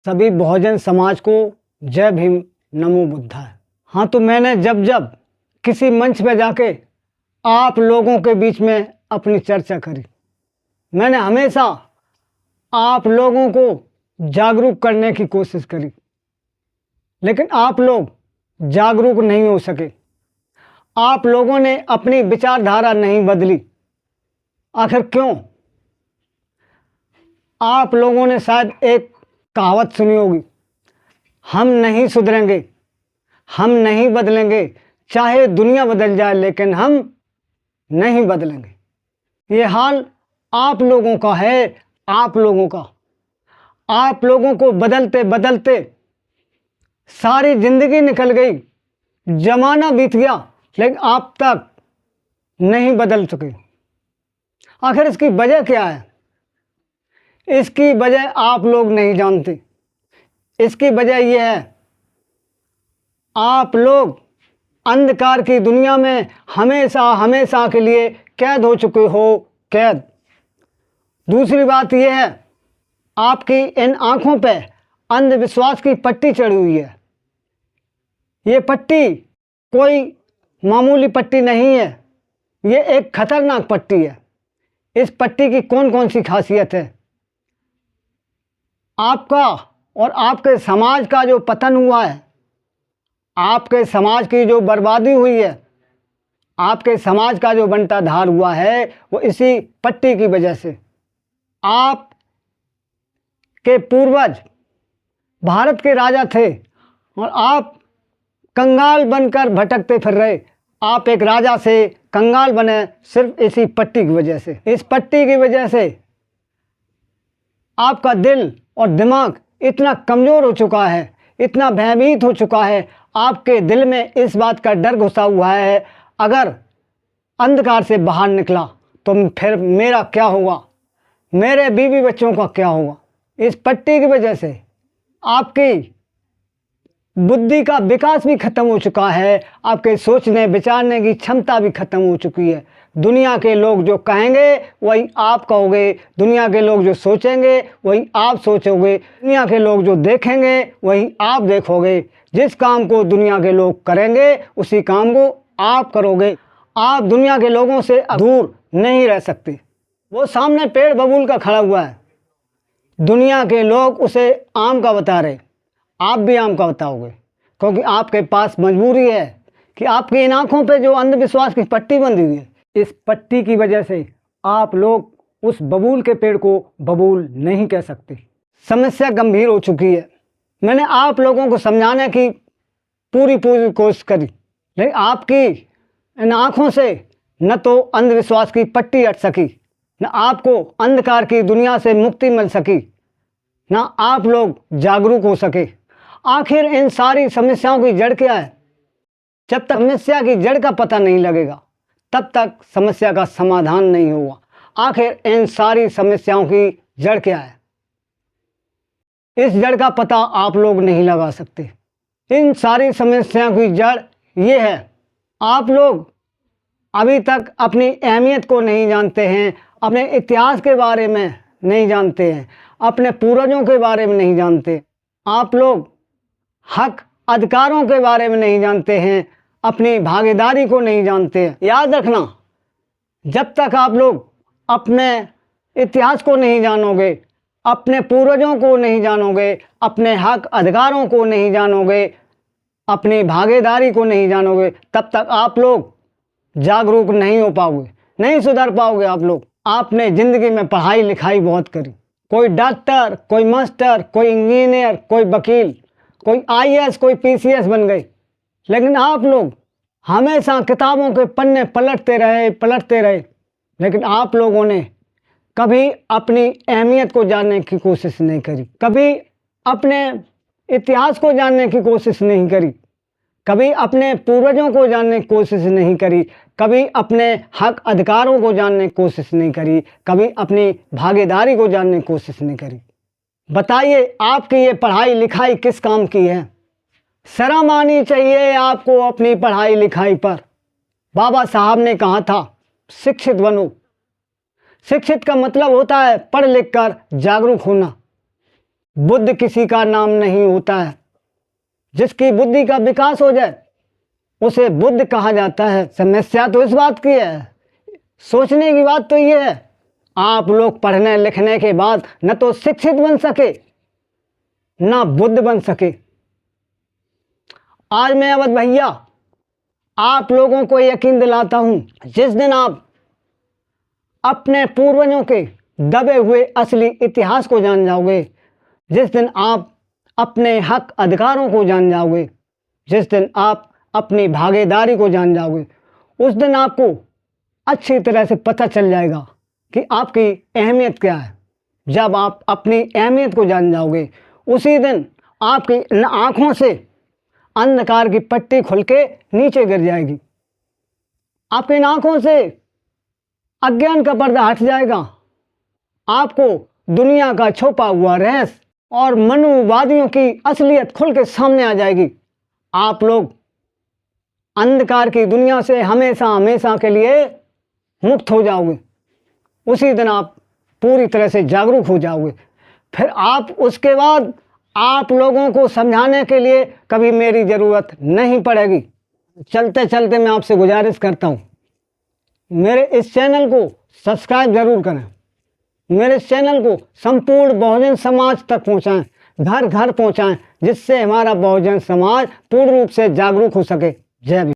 सभी बहुजन समाज को जय भीम नमो बुद्धाय। हाँ, तो मैंने जब जब किसी मंच पे जाके आप लोगों के बीच में अपनी चर्चा करी, मैंने हमेशा आप लोगों को जागरूक करने की कोशिश करी, लेकिन आप लोग जागरूक नहीं हो सके। आप लोगों ने अपनी विचारधारा नहीं बदली। आखिर क्यों? आप लोगों ने शायद एक कहावत सुनी होगी, हम नहीं सुधरेंगे, हम नहीं बदलेंगे, चाहे दुनिया बदल जाए लेकिन हम नहीं बदलेंगे। ये हाल आप लोगों का है, आप लोगों का। आप लोगों को बदलते बदलते सारी जिंदगी निकल गई, जमाना बीत गया, लेकिन आप तक नहीं बदल सके। आखिर इसकी वजह क्या है? इसकी वजह आप लोग नहीं जानते। इसकी वजह यह है, आप लोग अंधकार की दुनिया में हमेशा हमेशा के लिए कैद हो चुके हो, कैद। दूसरी बात यह है, आपकी इन आंखों पे अंधविश्वास की पट्टी चढ़ी हुई है। ये पट्टी कोई मामूली पट्टी नहीं है, ये एक खतरनाक पट्टी है। इस पट्टी की कौन कौन सी खासियत है? आपका और आपके समाज का जो पतन हुआ है, आपके समाज की जो बर्बादी हुई है, आपके समाज का जो बंटा धार हुआ है, वो इसी पट्टी की वजह से। आप के पूर्वज भारत के राजा थे और आप कंगाल बनकर भटकते फिर रहे। आप एक राजा से कंगाल बने सिर्फ इसी पट्टी की वजह से। इस पट्टी की वजह से आपका दिल और दिमाग इतना कमज़ोर हो चुका है, इतना भयभीत हो चुका है, आपके दिल में इस बात का डर घुसा हुआ है, अगर अंधकार से बाहर निकला तो फिर मेरा क्या होगा, मेरे बीवी बच्चों का क्या होगा। इस पट्टी की वजह से आपकी बुद्धि का विकास भी खत्म हो चुका है, आपके सोचने विचारने की क्षमता भी खत्म हो चुकी है। दुनिया के लोग जो कहेंगे वही आप कहोगे, दुनिया के लोग जो सोचेंगे वही आप सोचोगे, दुनिया के लोग जो देखेंगे वही आप देखोगे। जिस काम को दुनिया के लोग करेंगे उसी काम को आप करोगे। आप दुनिया के लोगों से दूर नहीं रह सकते। वो सामने पेड़ बबूल का खड़ा हुआ है, दुनिया के लोग उसे आम का बता रहे, आप भी आम का बताओगे, क्योंकि आपके पास मजबूरी है कि आपकी इन आँखों पे जो अंधविश्वास की पट्टी बंधी हुई है, इस पट्टी की वजह से आप लोग उस बबूल के पेड़ को बबूल नहीं कह सकते। समस्या गंभीर हो चुकी है। मैंने आप लोगों को समझाने की पूरी कोशिश करी, लेकिन आपकी इन आँखों से न तो अंधविश्वास की पट्टी हट सकी, न आपको अंधकार की दुनिया से मुक्ति मिल सकी, न आप लोग जागरूक हो सके। आखिर इन सारी समस्याओं की जड़ क्या है? जब तक समस्या की जड़ का पता नहीं लगेगा तब तक समस्या का समाधान नहीं होगा। आखिर इन सारी समस्याओं की जड़ क्या है? इस जड़ का पता आप लोग नहीं लगा सकते। इन सारी समस्याओं की जड़ ये है, आप लोग अभी तक अपनी अहमियत को नहीं जानते हैं, अपने इतिहास के बारे में नहीं जानते हैं, अपने पूर्वजों के बारे में नहीं जानते। आप लोग हक अधिकारों के बारे में नहीं जानते हैं, अपनी भागीदारी को नहीं जानते हैं। याद रखना, जब तक आप लोग अपने इतिहास को नहीं जानोगे, अपने पूर्वजों को नहीं जानोगे, अपने हक अधिकारों को नहीं जानोगे, अपनी भागीदारी को नहीं जानोगे, तब तक आप लोग जागरूक नहीं हो पाओगे, नहीं सुधर पाओगे। आप लोग आपने ज़िंदगी में पढ़ाई लिखाई बहुत करी, कोई डॉक्टर, कोई मास्टर, कोई इंजीनियर, कोई वकील, कोई आईएएस, कोई पीसीएस बन गए, लेकिन आप लोग हमेशा किताबों के पन्ने पलटते रहे, लेकिन आप लोगों ने कभी अपनी अहमियत को जानने की कोशिश नहीं करी, कभी अपने इतिहास को जानने की कोशिश नहीं करी, कभी अपने पूर्वजों को जानने की कोशिश नहीं करी, कभी अपने हक अधिकारों को जानने की कोशिश नहीं करी, कभी अपनी भागीदारी को जानने की कोशिश नहीं करी। बताइए, आपकी ये पढ़ाई लिखाई किस काम की है? शर्म आनी चाहिए आपको अपनी पढ़ाई लिखाई पर। बाबा साहब ने कहा था, शिक्षित बनो। शिक्षित का मतलब होता है पढ़ लिख कर जागरूक होना। बुद्ध किसी का नाम नहीं होता है। जिसकी बुद्धि का विकास हो जाए उसे बुद्ध कहा जाता है। समस्या तो इस बात की है, सोचने की बात तो ये है, आप लोग पढ़ने लिखने के बाद न तो शिक्षित बन सके न बुद्ध बन सके। आज मैं अवध भैया आप लोगों को यकीन दिलाता हूँ, जिस दिन आप अपने पूर्वजों के दबे हुए असली इतिहास को जान जाओगे, जिस दिन आप अपने हक अधिकारों को जान जाओगे, जिस दिन आप अपनी भागीदारी को जान जाओगे, उस दिन आपको अच्छी तरह से पता चल जाएगा कि आपकी अहमियत क्या है। जब आप अपनी अहमियत को जान जाओगे, उसी दिन आपकी आँखों से अंधकार की पट्टी खुल के नीचे गिर जाएगी, आपकी आँखों से अज्ञान का पर्दा हट जाएगा, आपको दुनिया का छुपा हुआ रहस्य और मनुवादियों की असलियत खुल के सामने आ जाएगी। आप लोग अंधकार की दुनिया से हमेशा हमेशा के लिए मुक्त हो जाओगे। उसी दिन आप पूरी तरह से जागरूक हो जाओगे। फिर आप उसके बाद आप लोगों को समझाने के लिए कभी मेरी ज़रूरत नहीं पड़ेगी। चलते चलते मैं आपसे गुजारिश करता हूँ, मेरे इस चैनल को सब्सक्राइब ज़रूर करें। मेरे इस चैनल को संपूर्ण बहुजन समाज तक पहुँचाएँ, घर घर पहुँचाएँ, जिससे हमारा बहुजन समाज पूर्ण रूप से जागरूक हो सके। जय भीम।